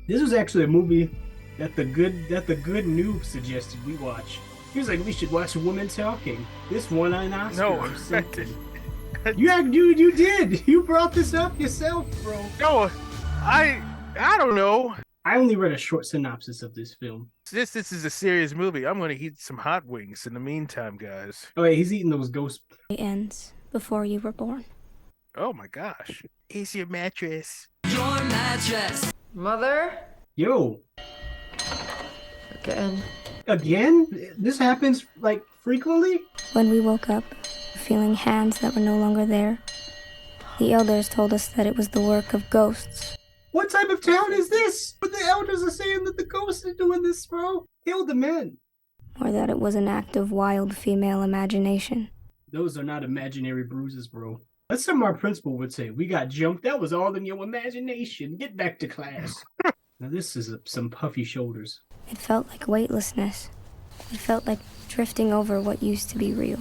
This was actually a movie that the good noob suggested we watch. He was like, we should watch Women Talking. This won an Oscar. No, or something. You did. You brought this up yourself, bro. No, I don't know. I only read a short synopsis of this film. This is a serious movie. I'm gonna eat some hot wings in the meantime, guys. Oh wait, he's eating those ghosts. It ends before you were born. Oh my gosh. Here's your mattress. Your mattress. Mother? Yo. Again? This happens like frequently? When we woke up, feeling hands that were no longer there, the elders told us that it was the work of ghosts. What type of town is this? But the elders are saying that the ghosts are doing this, bro. Kill the men. Or that it was an act of wild female imagination. Those are not imaginary bruises, bro. That's something our principal would say. We got jumped. That was all in your imagination. Get back to class. Now this is some puffy shoulders. It felt like weightlessness. It felt like drifting over what used to be real.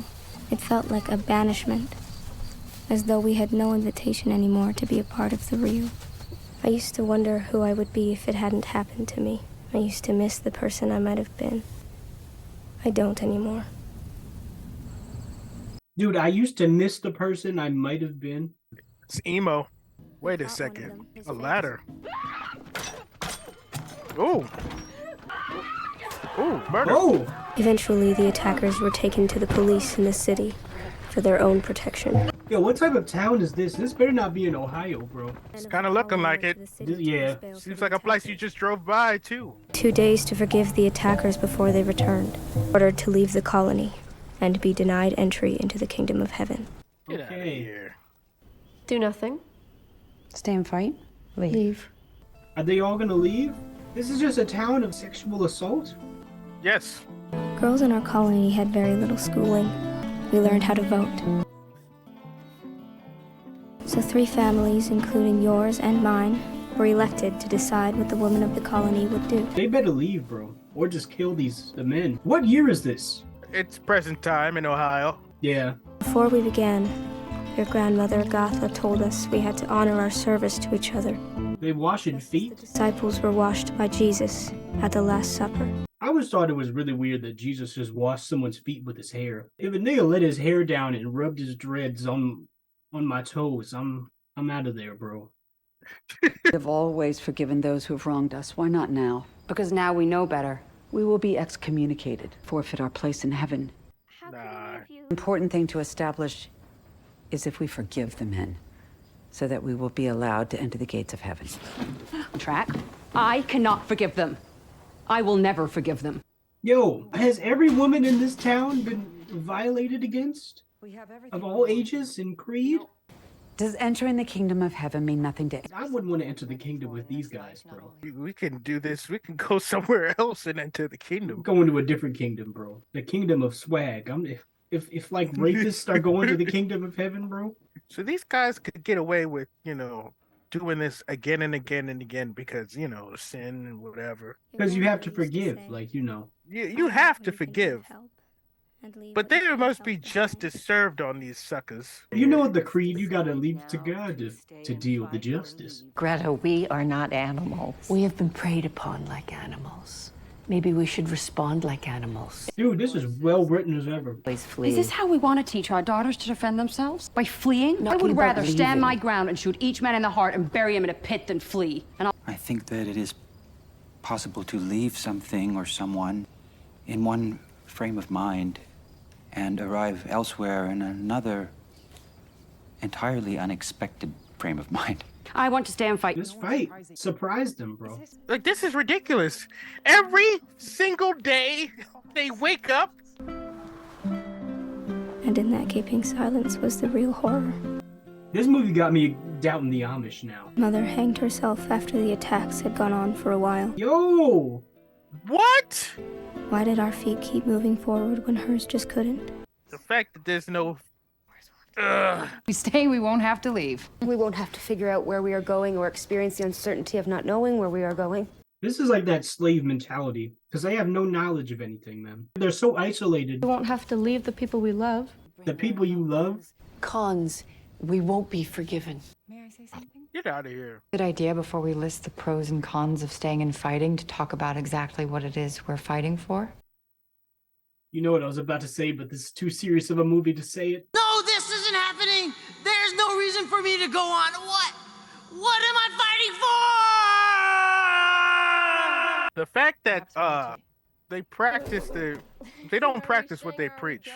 It felt like a banishment, as though we had no invitation anymore to be a part of the real. I used to wonder who I would be if it hadn't happened to me. I used to miss the person I might have been. I don't anymore. Dude, I used to miss the person I might have been. It's emo. Wait a second. A ladder. Oh. Oh, murder. Oh! Eventually, the attackers were taken to the police in the city for their own protection. Yo, what type of town is this? This better not be in Ohio, bro. It's kind of looking like it. Yeah. Seems like a place you just drove by, too. 2 days to forgive the attackers before they returned, ordered to leave the colony, and be denied entry into the kingdom of heaven. Get out of here. Do nothing. Stay and fight? Leave. Are they all gonna leave? This is just a town of sexual assault? Yes. Girls in our colony had very little schooling. We learned how to vote. So 3 families, including yours and mine, were elected to decide what the women of the colony would do. They better leave, bro. Or just kill the men. What year is this? It's present time in Ohio. Yeah. Before we began, your grandmother Gatha told us we had to honor our service to each other. They washing The feet? disciples were washed by Jesus at the Last Supper. I always thought it was really weird that Jesus just washed someone's feet with his hair. If a nigga let his hair down and rubbed his dreads on my toes, I'm out of there, bro. We have always forgiven those who have wronged us. Why not now? Because now we know better. We will be excommunicated, forfeit our place in heaven. Nah. Important thing to establish is if we forgive the men, so that we will be allowed to enter the gates of heaven. Track. I cannot forgive them. I will never forgive them. Yo, has every woman in this town been violated against? Of all ages and creed? Does entering the kingdom of heaven mean nothing to... I wouldn't want to enter the kingdom with these guys, bro. We can do this. We can go somewhere else and enter the kingdom. I'm going to a different kingdom, bro. The kingdom of swag. If like rapists are going to the kingdom of heaven, bro. So these guys could get away with, doing this again and again and again because, sin and whatever. Because you have to forgive, like, You have to forgive. But there must be justice served on these suckers. You know the creed, you gotta leave it to God to deal with the justice. Greta, we are not animals. We have been preyed upon like animals. Maybe we should respond like animals. Dude, this is well written as ever. Always flee. Is this how we want to teach our daughters to defend themselves? By fleeing? No, I would about rather stand leaving. my ground and shoot each man in the heart and bury him in a pit than flee. And I think that it is possible to leave something or someone in one frame of mind and arrive elsewhere in another entirely unexpected frame of mind. I want to stay and fight. This fight surprised them, bro. Like, this is ridiculous. Every single day they wake up. And in that keeping silence was the real horror. This movie got me doubting the Amish now. Mother hanged herself after the attacks had gone on for a while. Yo! What? Why did our feet keep moving forward when hers just couldn't? The fact that there's no... We stay, we won't have to leave. We won't have to figure out where we are going or experience the uncertainty of not knowing where we are going. This is like that slave mentality, because they have no knowledge of anything, man. They're so isolated. We won't have to leave the people we love. The people you love, Cons we won't be forgiven. May I say something? Get out of here. Good idea before we list the pros and cons of staying and fighting to talk about exactly what it is we're fighting for. You know what I was about to say, but this is too serious of a movie to say it. No, this isn't happening. There's no reason for me to go on. What? What am I fighting for? The fact that they don't practice what they preach.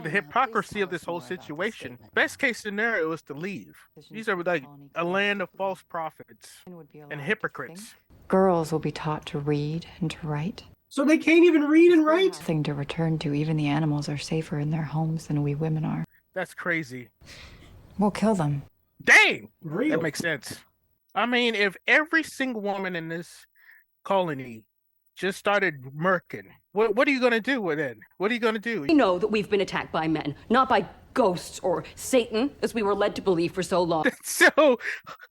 The hypocrisy of this whole situation. Best case scenario is to leave. These are like a land of false prophets and hypocrites. Girls will be taught to read and to write. So they can't even read and write? Nothing to return to. Even the animals are safer in their homes than we women are. That's crazy. We'll kill them. Dang! Real. That makes sense. I mean, if every single woman in this colony just started murking, what are you going to do with it? What are you going to do? We know that we've been attacked by men, not by ghosts or Satan, as we were led to believe for so long. It's so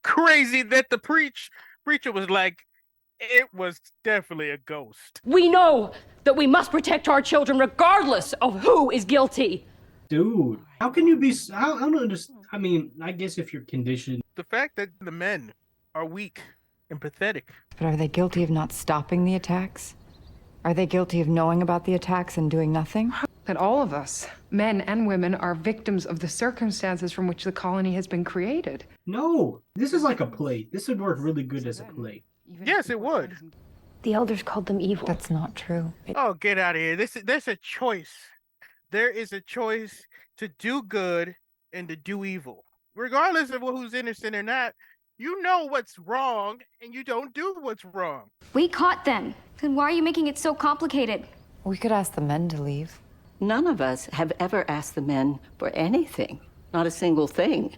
crazy that the preacher was like, it was definitely a ghost. We know that we must protect our children regardless of who is guilty. Dude, how can you be... I don't understand. I mean, I guess if you're conditioned... The fact that the men are weak and pathetic. But are they guilty of not stopping the attacks? Are they guilty of knowing about the attacks and doing nothing? That all of us, men and women, are victims of the circumstances from which the colony has been created. No, this is like a play. This would work really good as a play. Yes, it would. The elders called them evil. That's not true. Oh, get out of here. There's a choice. There is a choice to do good and to do evil. Regardless of who's innocent or not, you know what's wrong and you don't do what's wrong. We caught them. Then why are you making it so complicated? We could ask the men to leave. None of us have ever asked the men for anything. Not a single thing.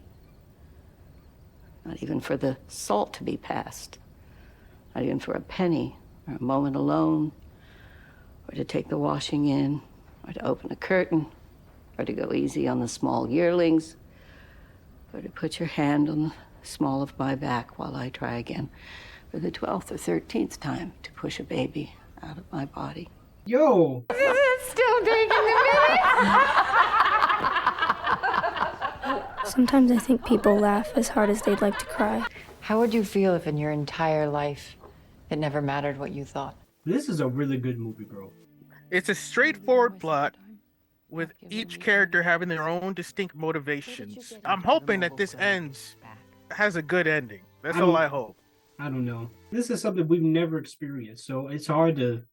Not even for the salt to be passed. Not even for a penny, or a moment alone, or to take the washing in, or to open a curtain, or to go easy on the small yearlings, or to put your hand on the small of my back while I try again for the 12th or 13th time to push a baby out of my body. Yo! Still taking the Sometimes I think people laugh as hard as they'd like to cry. How would you feel if in your entire life it never mattered what you thought? This is a really good movie, bro. It's a straightforward plot with each character having their own distinct motivations. I'm hoping that this has a good ending. That's all I hope. I don't know. This is something we've never experienced, so it's hard to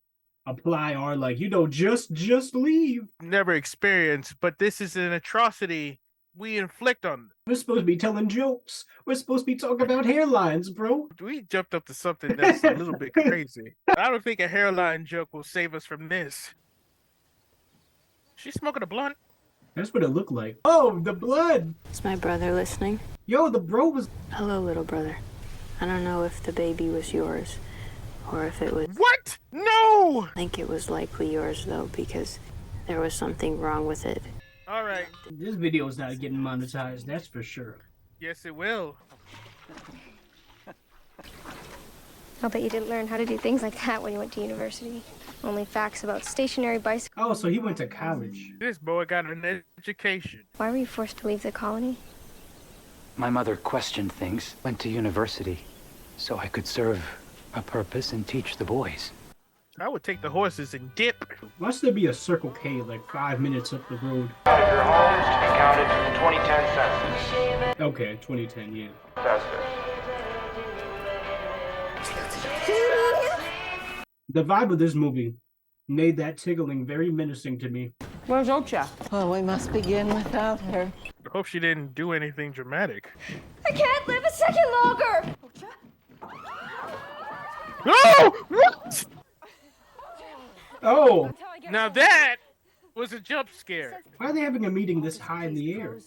apply our, like, just leave. Never experienced, but this is an atrocity we inflict on them. We're supposed to be telling jokes. We're supposed to be talking about hairlines, bro. We jumped up to something that's a little bit crazy. I don't think a hairline joke will save us from this. She's smoking a blunt. That's what it looked like. Oh, the blood. Is my brother listening? Yo, the bro was... Hello, little brother. I don't know if the baby was yours or if it was... What? No! I think it was likely yours, though, because there was something wrong with it. All right. This video is not getting monetized, that's for sure. Yes, it will. I'll bet you didn't learn how to do things like that when you went to university. Only facts about stationary bicycles. Oh, so he went to college. This boy got an education. Why were you forced to leave the colony? My mother questioned things, went to university, so I could serve a purpose and teach the boys. I would take the horses and dip. Must there be a Circle K like 5 minutes up the road? Your homes to be counted to the 2010 census. Okay, 2010, yeah. The vibe of this movie made that tickling very menacing to me. Where's Ocha? Well, we must begin without her. I hope she didn't do anything dramatic. I can't live a second longer! No! What? Oh! Now that was a jump scare. Why are they having a meeting this high in the air?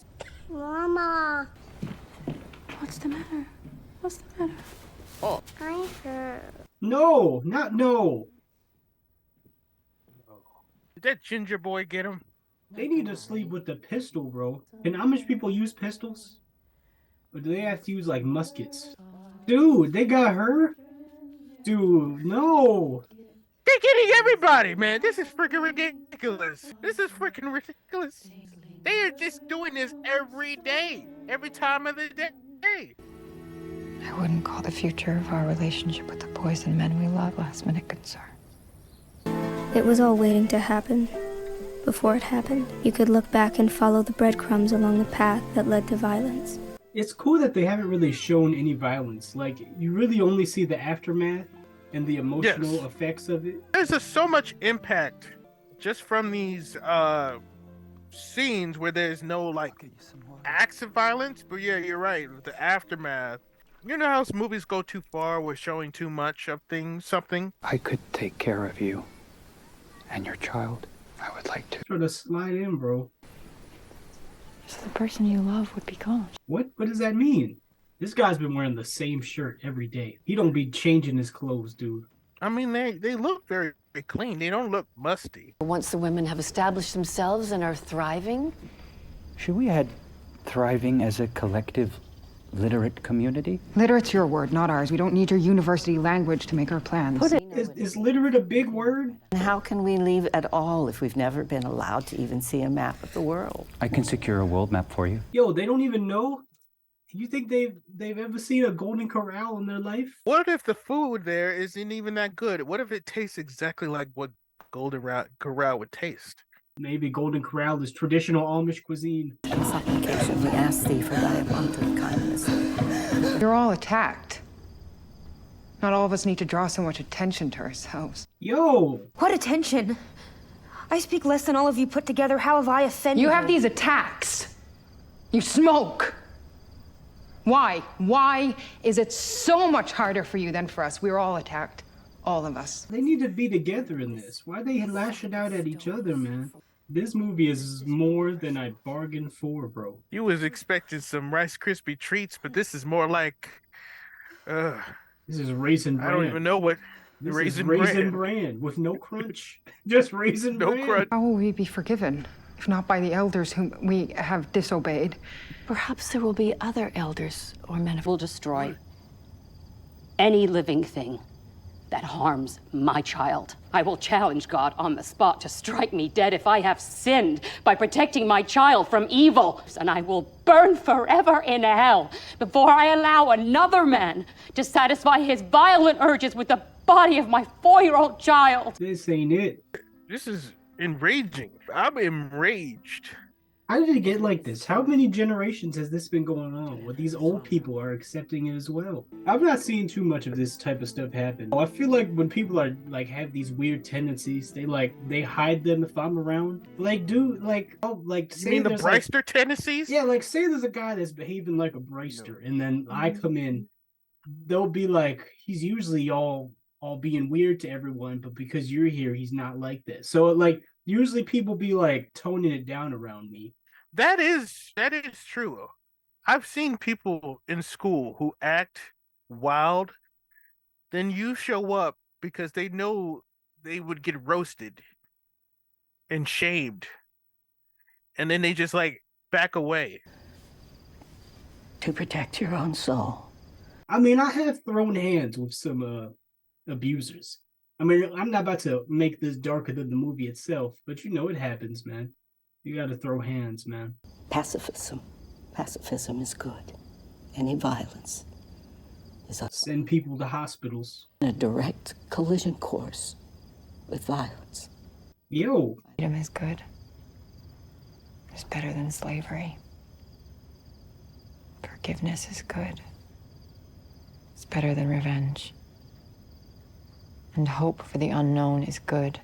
Mama. What's the matter? What's the matter? Oh. I hurt. No, not no. Did that ginger boy get him? They need to sleep with the pistol, bro. Can Amish people use pistols? Or do they have to use, like, muskets? Dude, they got her? Dude, no. They're getting everybody, man. This is freaking ridiculous. This is freaking ridiculous. They are just doing this every day. every time of the day. I wouldn't call the future of our relationship with the boys and men we love last-minute concern. It was all waiting to happen. Before it happened, you could look back and follow the breadcrumbs along the path that led to violence. It's cool that they haven't really shown any violence. Like, you really only see the aftermath and the emotional effects of it. There's just so much impact just from these scenes where there's no like acts of violence. But yeah, you're right. The aftermath. You know how movies go too far with showing too much of something? I could take care of you and your child. I would like to. Try to slide in, bro. So the person you love would be gone. What does that mean? This guy's been wearing the same shirt every day. He don't be changing his clothes, dude. I mean, they look very, very clean. They don't look musty. Once the women have established themselves and are thriving. Should we add thriving as a collective literate community? Literate's your word, not ours. We don't need your university language to make our plans. Is literate a big word? And how can we leave at all if we've never been allowed to even see a map of the world? I can secure a world map for you. Yo, they don't even know? You think they've ever seen a Golden Corral in their life? What if the food there isn't even that good? What if it tastes exactly like what Golden Corral would taste? Maybe Golden Corral is traditional Amish cuisine. In supplication, we ask thee for thy abundant kindness. You're all attacked. Not all of us need to draw so much attention to ourselves. Yo! What attention? I speak less than all of you put together. How have I offended You have these attacks. You smoke. Why? Why is it so much harder for you than for us? We're all attacked. All of us. They need to be together in this. Why are they lashing out at each other, man? This movie is more than I bargained for, bro. You was expecting some Rice Krispie treats, but this is more like... This is Raisin Bran. I don't even know what... This Raisin is Raisin Bran with no crunch. Just Raisin Bran. crunch. How will we be forgiven, if not by the elders whom we have disobeyed? Perhaps there will be other elders or men who will destroy any living thing that harms my child. I will challenge God on the spot to strike me dead if I have sinned by protecting my child from evil. And I will burn forever in hell before I allow another man to satisfy his violent urges with the body of my 4-year-old child. This ain't it. This is enraging. I'm enraged. How did it get like this? How many generations has this been going on where these old people are accepting it as well? I've not seen too much of this type of stuff happen. I feel like when people are like have these weird tendencies, they hide them if I'm around. Like, dude, like, oh, like You mean the Bryster tendencies? Yeah, like say there's a guy that's behaving like a Bryster, and then I come in, they'll be like, he's usually all being weird to everyone, but because you're here, he's not like this. So like usually people be like toning it down around me. That is true. I've seen people in school who act wild, then you show up because they know they would get roasted and shamed. And then they just like back away. To protect your own soul. I mean, I have thrown hands with some abusers. I mean, I'm not about to make this darker than the movie itself, but you know it happens, man. You gotta throw hands, man. Pacifism. Pacifism is good. Any violence is send people to hospitals. A direct collision course with violence. Yo. Freedom is good. It's better than slavery. Forgiveness is good. It's better than revenge. And hope for the unknown is good.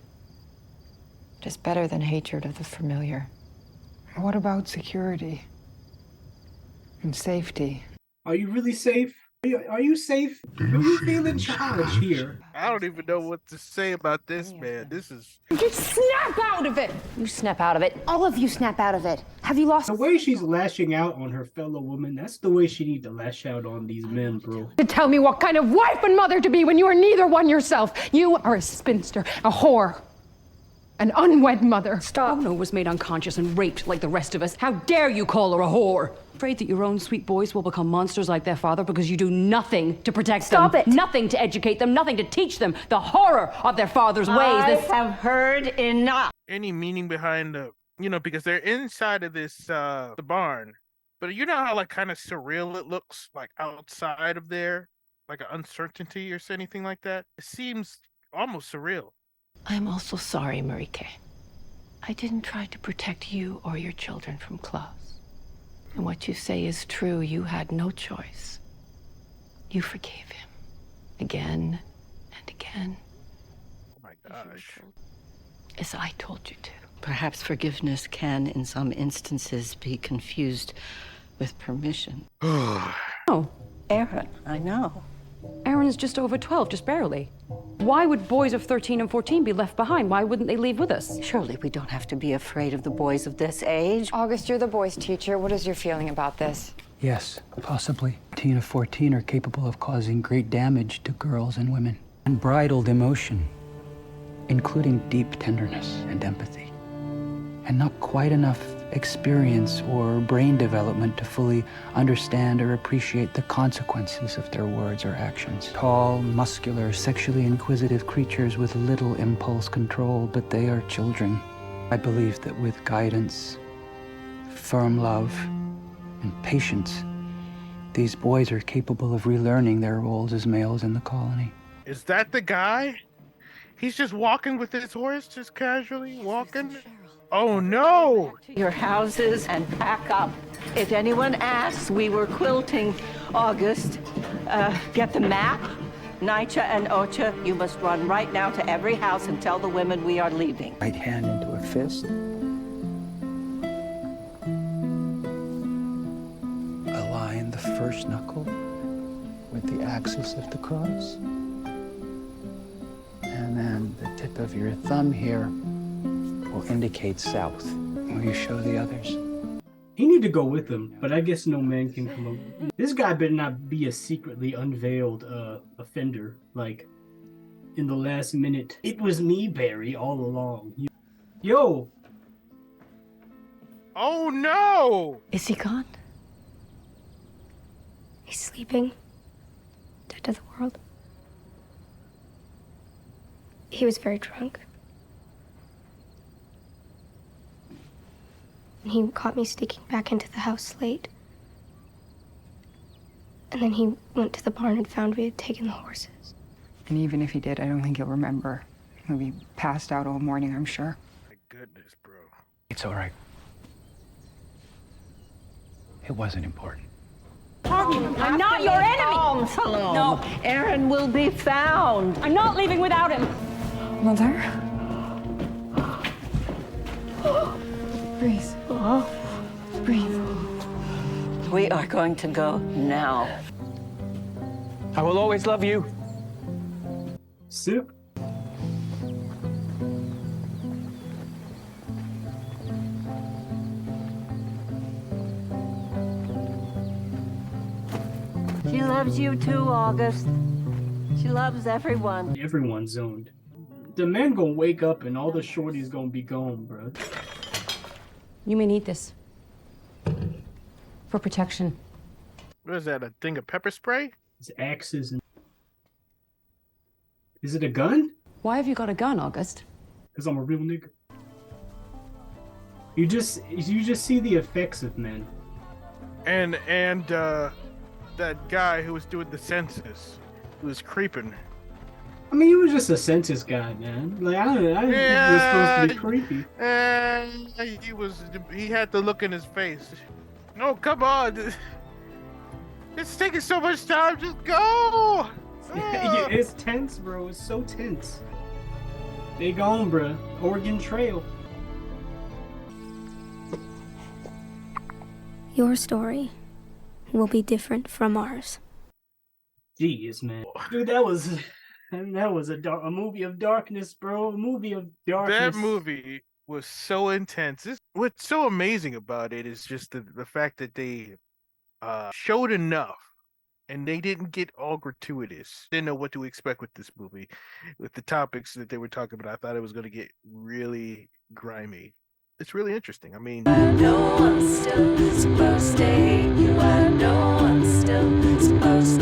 It is better than hatred of the familiar. What about security and safety? Are you really safe? Are you safe? Do you feel in charge here? I don't even know what to say about this, man. This is... Just snap out of it! You snap out of it. All of you snap out of it. Have you lost... The way she's lashing out on her fellow woman, that's the way she need to lash out on these men, bro. To tell me what kind of wife and mother to be when you are neither one yourself. You are a spinster, a whore, an unwed mother. Stop. Ono was made unconscious and raped like the rest of us. How dare you call her a whore? Afraid that your own sweet boys will become monsters like their father because you do nothing to protect them. Stop it. Nothing to educate them, nothing to teach them the horror of their father's ways. I have heard enough. Any meaning behind the, because they're inside of this, the barn, But you know how like kind of surreal it looks, like outside of there, like an uncertainty or anything like that. It seems almost surreal. I'm also sorry, Marike. I didn't try to protect you or your children from Klaus. And what you say is true. You had no choice. You forgave him again and again. Oh my gosh. As I told you to. Perhaps forgiveness can, in some instances, be confused with permission. Oh, Aaron, I know. Aaron's just over 12, just barely. Why would boys of 13 and 14 be left behind? Why wouldn't they leave with us? Surely we don't have to be afraid of the boys of this age. August, you're the boys' teacher. What is your feeling about this? Yes, possibly. 13 or 14 are capable of causing great damage to girls and women. Unbridled emotion, including deep tenderness and empathy. And not quite enough experience or brain development to fully understand or appreciate the consequences of their words or actions. Tall, muscular, sexually inquisitive creatures with little impulse control, but they are children. I believe that with guidance, firm love, and patience, these boys are capable of relearning their roles as males in the colony. Is that the guy? He's just walking with his horse, just casually walking? Oh no! Your houses and pack up. If anyone asks, we were quilting. August, get the map. Naicha and Ocha, you must run right now to every house and tell the women we are leaving. Right hand into a fist. Align the first knuckle with the axis of the cross. And then the tip of your thumb here will indicate south. Will you show the others? He need to go with them, but I guess no man can come up. This guy better not be a secretly unveiled offender. Like, in the last minute, it was me, Barry, all along. Yo! Oh no! Is he gone? He's sleeping. Dead to the world. He was very drunk. And he caught me sneaking back into the house late. And then he went to the barn and found we had taken the horses. And even if he did, I don't think he'll remember. He'll be passed out all morning, I'm sure. My goodness, bro. It's all right. It wasn't important. I'm not your enemy! Salome. No. Aaron will be found. I'm not leaving without him! Mother? Breathe. Breathe. We are going to go now. I will always love you. Sip. She loves you too, August. She loves everyone. Everyone's zoned. The man gonna wake up and all the shorties gonna be gone, bro. You may need this. For protection. What is that, a thing of pepper spray? It's axes and... Is it a gun? Why have you got a gun, August? Because I'm a real nigga. You just see the effects of men. And that guy who was doing the census, who was creeping. I mean, he was just a census guy, man. Like, I didn't think he was supposed to be creepy. He had the look in his face. No, come on. It's taking so much time. Just go. Yeah, it's tense, bro. It's so tense. They gone, bro. Oregon Trail. Your story will be different from ours. Jeez, man. Dude, that was a movie of darkness, bro. A movie of darkness. That movie was so intense. What's so amazing about it is just the fact that they showed enough and they didn't get all gratuitous. Didn't know what to expect with this movie. With the topics that they were talking about, I thought it was going to get really grimy. It's really interesting. I mean, I know I'm still supposed to hate you. I know I'm still supposed